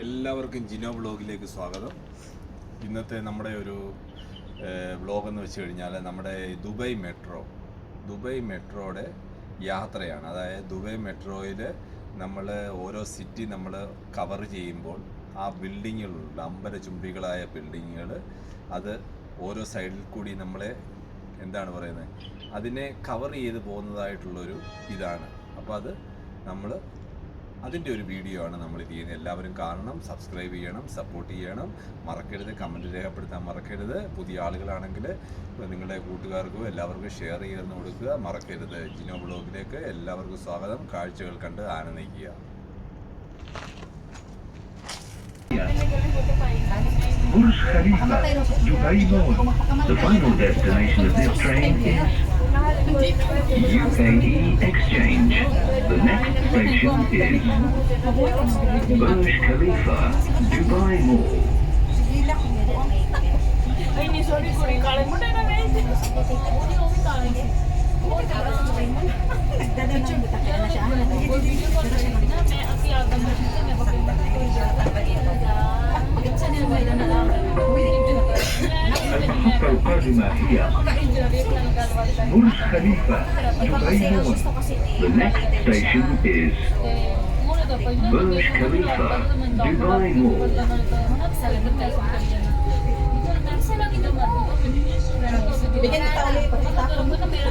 എല്ലാവർക്കും ജിനോ വ്ളോഗിലേക്ക് സ്വാഗതം. ഇന്നത്തെ നമ്മുടെ ഒരു വ്ളോഗ് എന്ന് വെച്ച് കഴിഞ്ഞാൽ നമ്മുടെ ദുബായ് മെട്രോയുടെ യാത്രയാണ്. അതായത് ദുബായ് മെട്രോയിൽ നമ്മൾ ഓരോ സിറ്റി നമ്മൾ കവർ ചെയ്യുമ്പോൾ ആ ബിൽഡിങ്ങുകളുണ്ട്, അമ്പരചുംബികളായ ബിൽഡിങ്ങുകൾ, അത് ഓരോ സൈഡിൽ കൂടി നമ്മളെ എന്താണ് പറയുന്നത്, അതിനെ കവർ ചെയ്ത് പോകുന്നതായിട്ടുള്ളൊരു ഇതാണ്. അപ്പോൾ അത് നമ്മൾ അതിൻ്റെ ഒരു വീഡിയോ ആണ് നമ്മൾ ചെയ്യുന്നത്. എല്ലാവരും കാണണം, സബ്സ്ക്രൈബ് ചെയ്യണം, സപ്പോർട്ട് ചെയ്യണം, മറക്കരുത്, കമൻറ്റ് രേഖപ്പെടുത്താൻ മറക്കരുത്. പുതിയ ആളുകളാണെങ്കിൽ നിങ്ങളുടെ കൂട്ടുകാർക്കും എല്ലാവർക്കും ഷെയർ ചെയ്ത് കൊടുക്കുക, മറക്കരുത്. ജിനോ വ്ളോഗിലേക്ക് എല്ലാവർക്കും സ്വാഗതം. കാഴ്ചകൾ കണ്ട് ആനന്ദിക്കുക. Burj Khalifa, Dubai Mall. The final destination of this train is UAE Exchange. The next station is Burj Khalifa, Dubai Mall. المحطة القادمة هي برج خليفة دبي مول. The next station is Burj Khalifa Dubai Mall. Bigyan kita ulit pagkatapos mo.